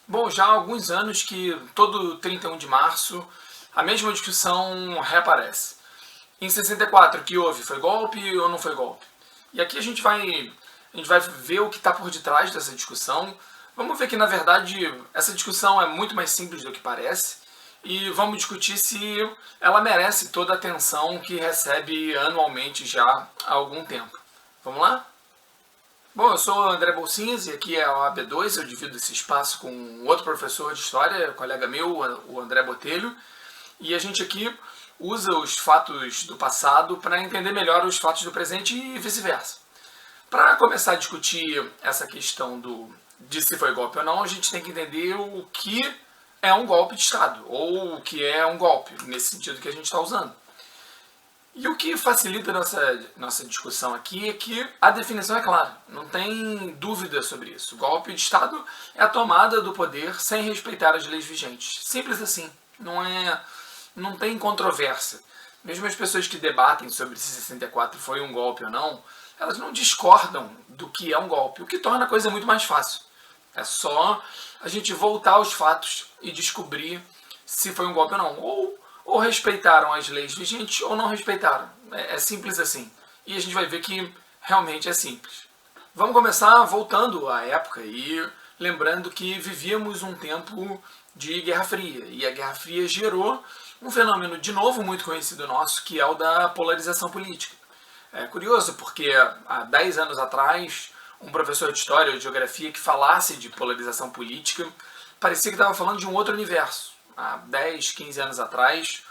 Bom, já há alguns anos que todo 31 de março a mesma discussão reaparece. Em 64, o que houve? Foi golpe ou não foi golpe? E aqui a gente vai ver o que está por detrás dessa discussão. Vamos ver que, na verdade, essa discussão é muito mais simples do que parece. E vamos discutir se ela merece toda a atenção que recebe anualmente já há algum tempo. Vamos lá? Bom, eu sou o André Bolsinhas e aqui é o AB2, eu divido esse espaço com um outro professor de história, colega meu, o André Botelho, e a gente aqui usa os fatos do passado para entender melhor os fatos do presente e vice-versa. Para começar a discutir essa questão de se foi golpe ou não, a gente tem que entender o que é um golpe de Estado, ou o que é um golpe, nesse sentido que a gente está usando. E o que facilita nossa discussão aqui é que a definição é clara, não tem dúvida sobre isso. O golpe de Estado é a tomada do poder sem respeitar as leis vigentes. Simples assim, não tem controvérsia. Mesmo as pessoas que debatem sobre se 64 foi um golpe ou não, elas não discordam do que é um golpe, o que torna a coisa muito mais fácil. É só a gente voltar aos fatos e descobrir se foi um golpe ou não. Ou respeitaram as leis vigentes ou não respeitaram. É simples assim. E a gente vai ver que realmente é simples. Vamos começar voltando à época e lembrando que vivíamos um tempo de Guerra Fria. E a Guerra Fria gerou um fenômeno, de novo, muito conhecido nosso, que é o da polarização política. É curioso porque há 10 anos atrás, um professor de História ou de Geografia que falasse de polarização política parecia que estava falando de um outro universo. Há 10, 15 anos atrás,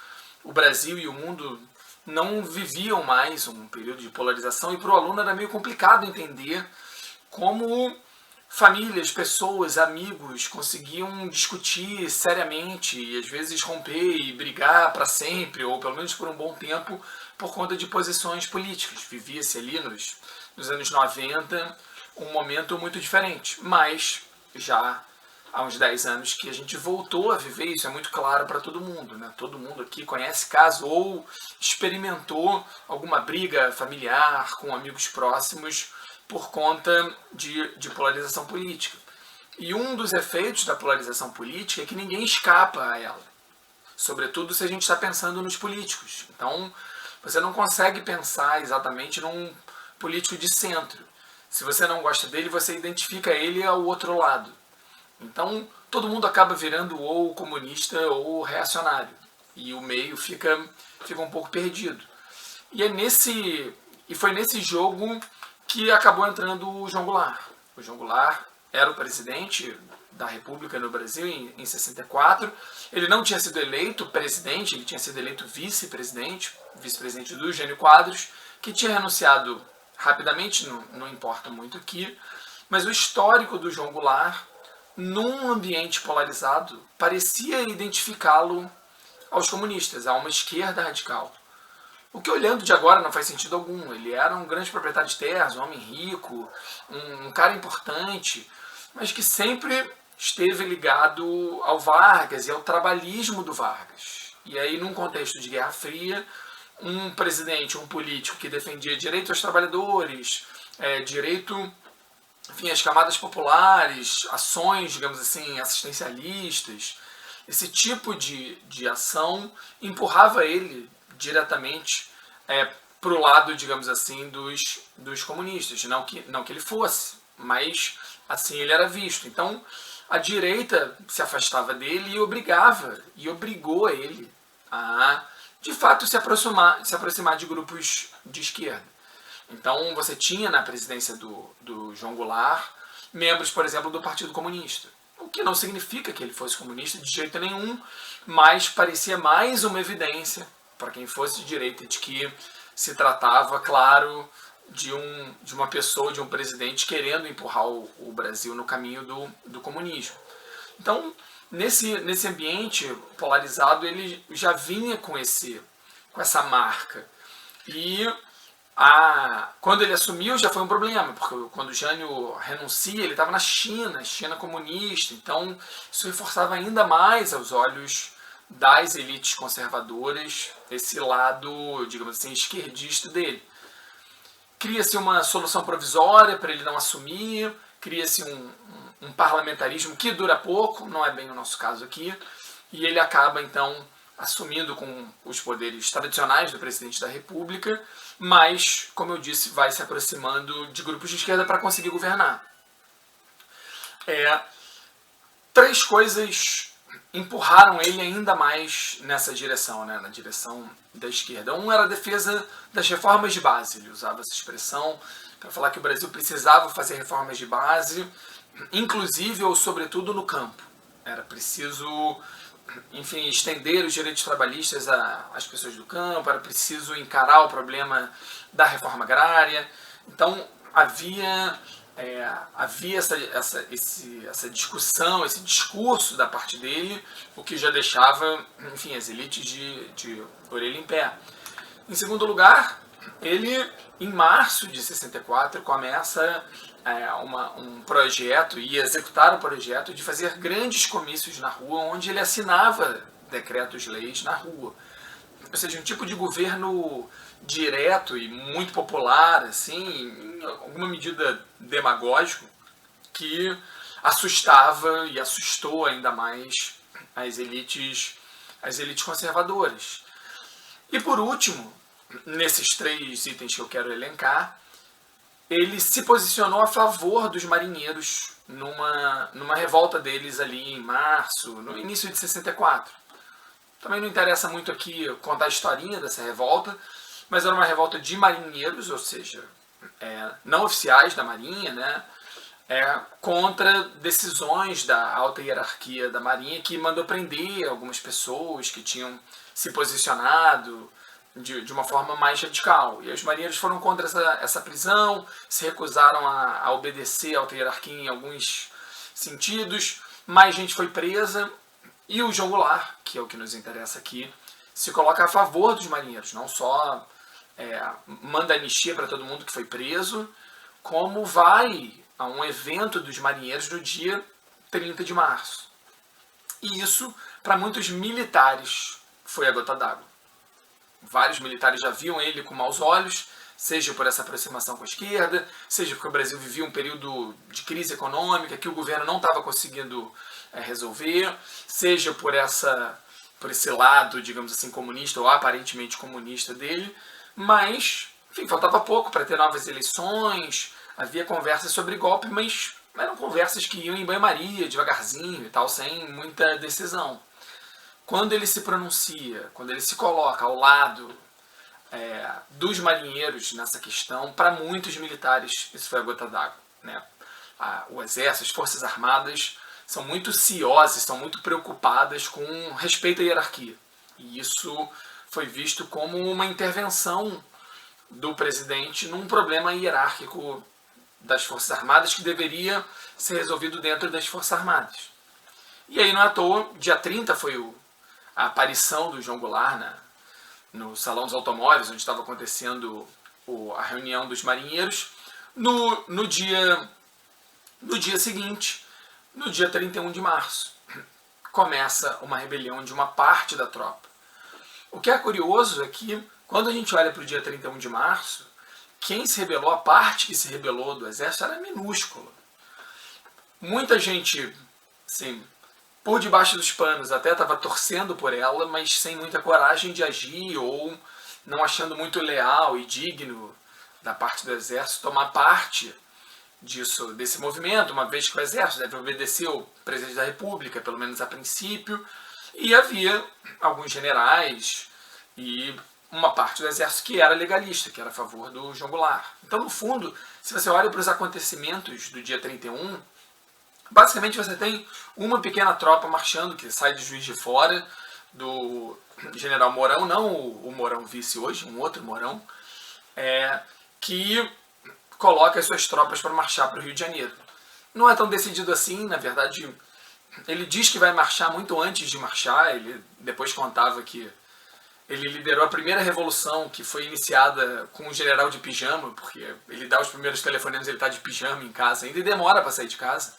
o Brasil e o mundo não viviam mais um período de polarização e para o aluno era meio complicado entender como famílias, pessoas, amigos conseguiam discutir seriamente e às vezes romper e brigar para sempre, ou pelo menos por um bom tempo, por conta de posições políticas. Vivia-se ali nos anos 90 um momento muito diferente, mas já há uns 10 anos que a gente voltou a viver, isso é muito claro para todo mundo, né? Todo mundo aqui conhece caso ou experimentou alguma briga familiar com amigos próximos por conta de polarização política. E um dos efeitos da polarização política é que ninguém escapa a ela, sobretudo se a gente está pensando nos políticos. Então, você não consegue pensar exatamente num político de centro. Se você não gosta dele, você identifica ele ao outro lado. Então, todo mundo acaba virando ou comunista ou reacionário. E o meio fica um pouco perdido. E foi nesse jogo que acabou entrando o João Goulart. O João Goulart era o presidente da República no Brasil em 64. Ele não tinha sido eleito presidente, ele tinha sido eleito vice-presidente do Jânio Quadros, que tinha renunciado rapidamente, não importa muito aqui. Mas o histórico do João Goulart, num ambiente polarizado, parecia identificá-lo aos comunistas, a uma esquerda radical. O que, olhando de agora, não faz sentido algum. Ele era um grande proprietário de terras, um homem rico, um cara importante, mas que sempre esteve ligado ao Vargas e ao trabalhismo do Vargas. E aí, num contexto de Guerra Fria, um presidente, um político que defendia direito aos trabalhadores, direito, enfim, às camadas populares, ações, digamos assim, assistencialistas, esse tipo de ação empurrava ele diretamente para o lado, digamos assim, dos comunistas. Não que ele fosse, mas assim ele era visto. Então, a direita se afastava dele e obrigou ele a, de fato, se aproximar de grupos de esquerda. Então, você tinha na presidência do João Goulart membros, por exemplo, do Partido Comunista. O que não significa que ele fosse comunista de jeito nenhum, mas parecia mais uma evidência para quem fosse de direita de que se tratava, claro, de uma pessoa, de um presidente querendo empurrar o Brasil no caminho do comunismo. Então, nesse ambiente polarizado, ele já vinha com essa marca. E quando ele assumiu já foi um problema, porque quando o Jânio renuncia, ele estava na China comunista, então isso reforçava ainda mais aos olhos das elites conservadoras esse lado, digamos assim, esquerdista dele. Cria-se uma solução provisória para ele não assumir, cria-se um parlamentarismo que dura pouco, não é bem o nosso caso aqui, e ele acaba então assumindo com os poderes tradicionais do presidente da República, mas, como eu disse, vai se aproximando de grupos de esquerda para conseguir governar. Três coisas empurraram ele ainda mais nessa direção, né, na direção da esquerda. Um era a defesa das reformas de base, ele usava essa expressão para falar que o Brasil precisava fazer reformas de base, inclusive ou sobretudo no campo. Era preciso, enfim, estender os direitos trabalhistas às pessoas do campo, era preciso encarar o problema da reforma agrária. Então havia essa discussão, esse discurso da parte dele, o que já deixava, enfim, as elites de orelha em pé. Em segundo lugar, ele, em março de 64, começa um projeto, e executar o projeto de fazer grandes comícios na rua, onde ele assinava decretos-leis na rua. Ou seja, um tipo de governo direto e muito popular, assim, em alguma medida demagógico, que assustava e assustou ainda mais as elites conservadoras. E por último, nesses três itens que eu quero elencar, ele se posicionou a favor dos marinheiros numa revolta deles ali em março, no início de 64. Também não interessa muito aqui contar a historinha dessa revolta, mas era uma revolta de marinheiros, ou seja, não oficiais da Marinha, né, contra decisões da alta hierarquia da Marinha, que mandou prender algumas pessoas que tinham se posicionado de uma forma mais radical. E os marinheiros foram contra essa prisão, se recusaram a obedecer à alta hierarquia em alguns sentidos, mais gente foi presa, e o João Goulart, que é o que nos interessa aqui, se coloca a favor dos marinheiros, não só manda anistia para todo mundo que foi preso, como vai a um evento dos marinheiros no dia 30 de março. E isso, para muitos militares, foi a gota d'água. Vários militares já viam ele com maus olhos, seja por essa aproximação com a esquerda, seja porque o Brasil vivia um período de crise econômica que o governo não estava conseguindo resolver, seja por esse lado, digamos assim, comunista ou aparentemente comunista dele, mas, enfim, faltava pouco para ter novas eleições, havia conversas sobre golpe, mas eram conversas que iam em banho-maria, devagarzinho e tal, sem muita decisão. Quando ele se pronuncia, quando ele se coloca ao lado dos marinheiros nessa questão, para muitos militares isso foi a gota d'água, né? O exército, as forças armadas são muito ciosas, são muito preocupadas com respeito à hierarquia. E isso foi visto como uma intervenção do presidente num problema hierárquico das Forças Armadas que deveria ser resolvido dentro das Forças Armadas. E aí, não é à toa, dia 30 foi a aparição do João Goulart no Salão dos Automóveis, onde estava acontecendo a reunião dos marinheiros. No dia seguinte, no dia 31 de março, começa uma rebelião de uma parte da tropa. O que é curioso é que, quando a gente olha para o dia 31 de março, quem se rebelou, a parte que se rebelou do exército era minúscula. Muita gente, assim, por debaixo dos panos, até estava torcendo por ela, mas sem muita coragem de agir ou não achando muito leal e digno da parte do exército tomar parte desse movimento, uma vez que o exército deve obedecer ao presidente da República, pelo menos a princípio, e havia alguns generais e uma parte do exército que era legalista, que era a favor do João Goulart. Então, no fundo, se você olha para os acontecimentos do dia 31, basicamente você tem uma pequena tropa marchando, que sai de Juiz de Fora, do general Mourão, não o Mourão vice hoje, um outro Mourão, que coloca as suas tropas para marchar para o Rio de Janeiro. Não é tão decidido assim, na verdade, ele diz que vai marchar muito antes de marchar, ele depois contava que ele liderou a primeira revolução que foi iniciada com um general de pijama, porque ele dá os primeiros telefonemas, ele está de pijama em casa ainda e demora para sair de casa.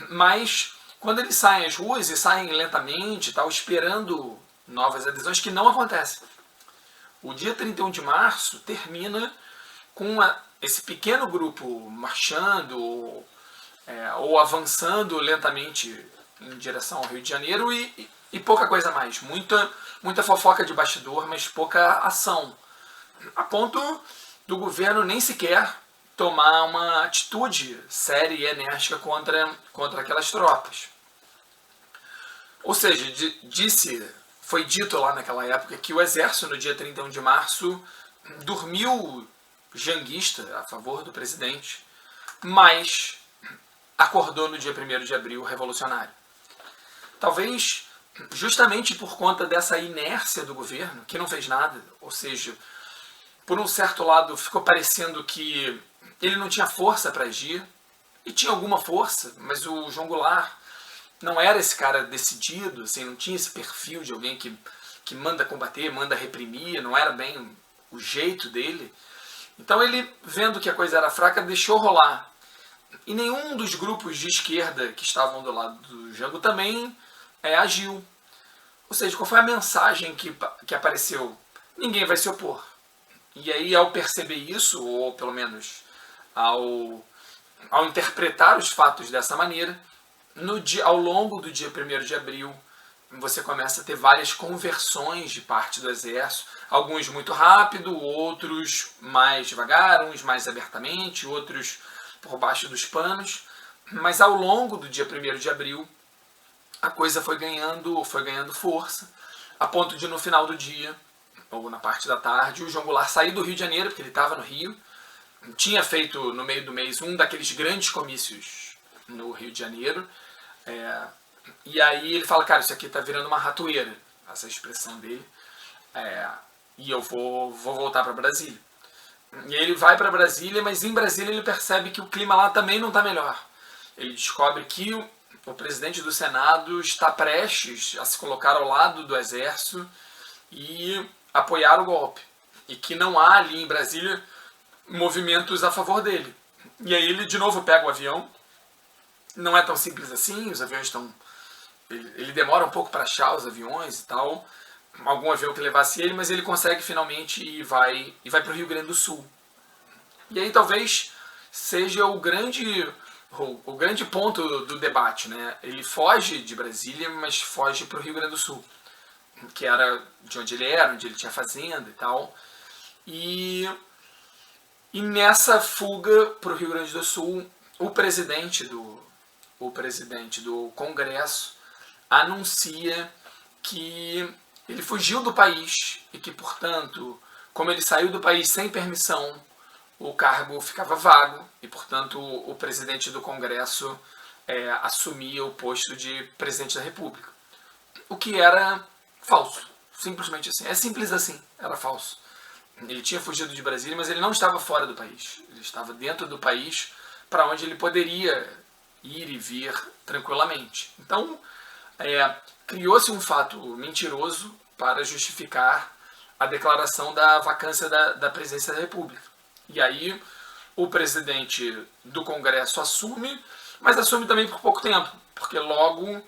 Mas quando eles saem às ruas e saem lentamente, tal, esperando novas adesões, que não acontecem. O dia 31 de março termina com esse pequeno grupo marchando, ou avançando lentamente em direção ao Rio de Janeiro e pouca coisa mais. Muita fofoca de bastidor, mas pouca ação. A ponto do governo nem sequer tomar uma atitude séria e enérgica contra aquelas tropas. Ou seja, foi dito lá naquela época que o exército, no dia 31 de março, dormiu janguista a favor do presidente, mas acordou no dia 1º de abril revolucionário. Talvez justamente por conta dessa inércia do governo, que não fez nada, ou seja, por um certo lado ficou parecendo que ele não tinha força para agir, e tinha alguma força, mas o João Goulart não era esse cara decidido, assim, não tinha esse perfil de alguém que manda combater, manda reprimir, não era bem o jeito dele. Então ele, vendo que a coisa era fraca, deixou rolar. E nenhum dos grupos de esquerda que estavam do lado do Jango também agiu. Ou seja, qual foi a mensagem que apareceu? Ninguém vai se opor. E aí, ao perceber isso, ou pelo menos ao interpretar os fatos dessa maneira, ao longo do dia 1º de abril, você começa a ter várias conversões de parte do exército, alguns muito rápido, outros mais devagar, uns mais abertamente, outros por baixo dos panos, mas ao longo do dia 1º de abril, a coisa foi ganhando força, a ponto de no final do dia, ou na parte da tarde, o João Goulart sair do Rio de Janeiro, porque ele estava no Rio, tinha feito no meio do mês um daqueles grandes comícios no Rio de Janeiro, e aí ele fala, cara, isso aqui está virando uma ratoeira, essa expressão dele, e eu vou voltar para Brasília. E ele vai para Brasília, mas em Brasília ele percebe que o clima lá também não está melhor. Ele descobre que o presidente do Senado está prestes a se colocar ao lado do exército e apoiar o golpe. E que não há ali em Brasília movimentos a favor dele. E aí ele de novo pega o avião. Não é tão simples assim, os aviões estão... Ele demora um pouco para achar os aviões e tal, algum avião que levasse ele, mas ele consegue finalmente e vai para o Rio Grande do Sul. E aí talvez seja o grande ponto do debate, né? Ele foge de Brasília, mas foge para o Rio Grande do Sul, que era de onde ele era, onde ele tinha fazenda e tal. E nessa fuga para o Rio Grande do Sul, o presidente do Congresso anuncia que ele fugiu do país e que, portanto, como ele saiu do país sem permissão, o cargo ficava vago e, portanto, o presidente do Congresso assumia o posto de presidente da República. O que era falso, simplesmente assim. É simples assim, era falso. Ele tinha fugido de Brasília, mas ele não estava fora do país. Ele estava dentro do país para onde ele poderia ir e vir tranquilamente. Então, criou-se um fato mentiroso para justificar a declaração da vacância da presidência da República. E aí o presidente do Congresso assume, mas assume também por pouco tempo, porque logo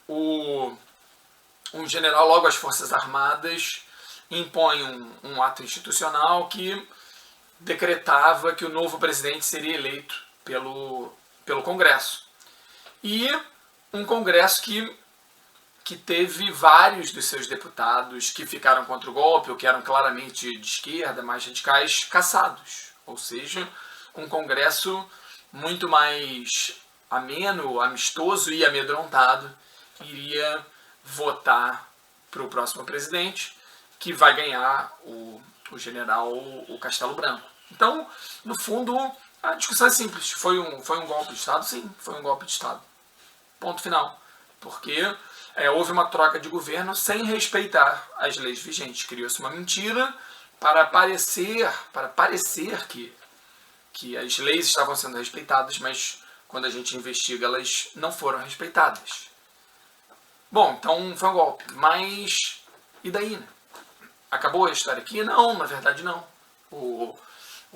um general, logo as Forças Armadas, impõe um ato institucional que decretava que o novo presidente seria eleito pelo Congresso. E um Congresso que teve vários dos seus deputados que ficaram contra o golpe, ou que eram claramente de esquerda, mais radicais, cassados. Ou seja, um Congresso muito mais ameno, amistoso e amedrontado iria votar para o próximo presidente, que vai ganhar o general o Castelo Branco. Então, no fundo, a discussão é simples. Foi um golpe de Estado? Sim, foi um golpe de Estado. Ponto final. Porque houve uma troca de governo sem respeitar as leis vigentes. Criou-se uma mentira para parecer que as leis estavam sendo respeitadas, mas quando a gente investiga, elas não foram respeitadas. Bom, então foi um golpe. Mas e daí, né? Acabou a história aqui? Não, na verdade não. O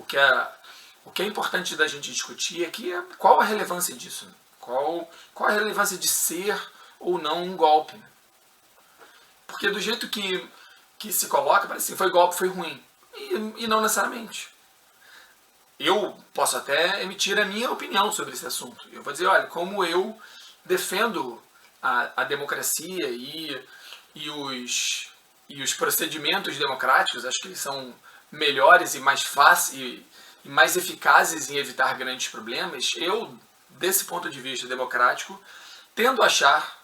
que é importante da gente discutir aqui é qual a relevância disso. Qual a relevância de ser ou não um golpe. Porque do jeito que se coloca, parece que foi golpe, foi ruim. E não necessariamente. eu posso até emitir a minha opinião sobre esse assunto. Eu vou dizer, olha, como eu defendo a democracia e os procedimentos democráticos, acho que eles são melhores e mais fáceis e mais eficazes em evitar grandes problemas. Eu, desse ponto de vista democrático, tendo a achar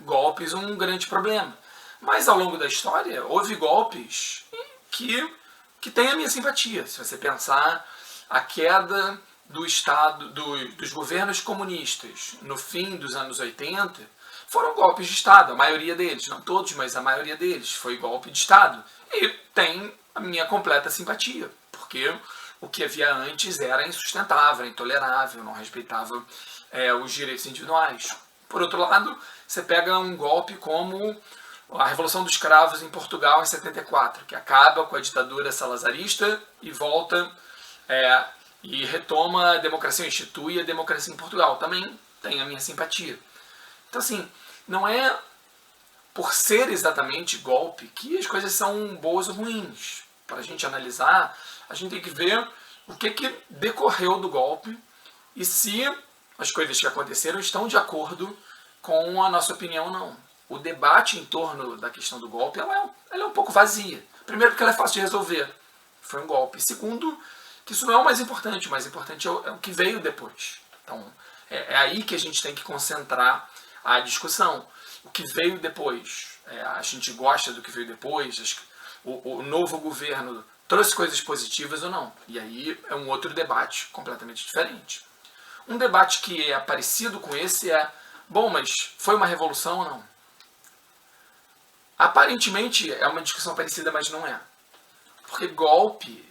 golpes um grande problema. Mas ao longo da história, houve golpes que têm a minha simpatia. Se você pensar a queda do Estado, dos governos comunistas no fim dos anos 80, foram golpes de Estado, a maioria deles, não todos, mas a maioria deles foi golpe de Estado. E tem a minha completa simpatia, porque o que havia antes era insustentável, era intolerável, não respeitava os direitos individuais. Por outro lado, você pega um golpe como a Revolução dos Cravos em Portugal em 74, que acaba com a ditadura salazarista e volta e retoma a democracia, institui a democracia em Portugal. Também tem a minha simpatia. Então, assim, não é por ser exatamente golpe que as coisas são boas ou ruins. Para a gente analisar, a gente tem que ver o que decorreu do golpe e se as coisas que aconteceram estão de acordo com a nossa opinião ou não. O debate em torno da questão do golpe ela é um pouco vazia. Primeiro, porque ela é fácil de resolver. Foi um golpe. Segundo, que isso não é o mais importante. O mais importante é o que veio depois. Então, é aí que a gente tem que concentrar a discussão. O que veio depois. A gente gosta do que veio depois. O novo governo trouxe coisas positivas ou não. E aí é um outro debate completamente diferente. Um debate que é parecido com esse bom, mas foi uma revolução ou não? Aparentemente é uma discussão parecida, mas não é. Porque golpe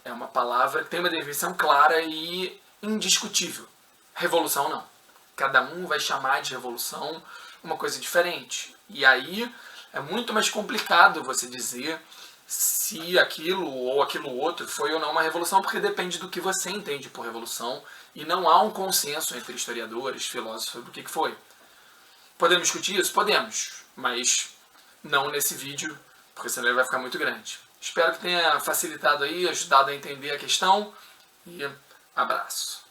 é uma palavra que tem uma definição clara e indiscutível. Revolução não. Cada um vai chamar de revolução uma coisa diferente. E aí é muito mais complicado você dizer se aquilo ou aquilo outro foi ou não uma revolução, porque depende do que você entende por revolução e não há um consenso entre historiadores, filósofos sobre o que foi. Podemos discutir isso? Podemos, mas não nesse vídeo, porque senão ele vai ficar muito grande. Espero que tenha facilitado aí, ajudado a entender a questão e abraço.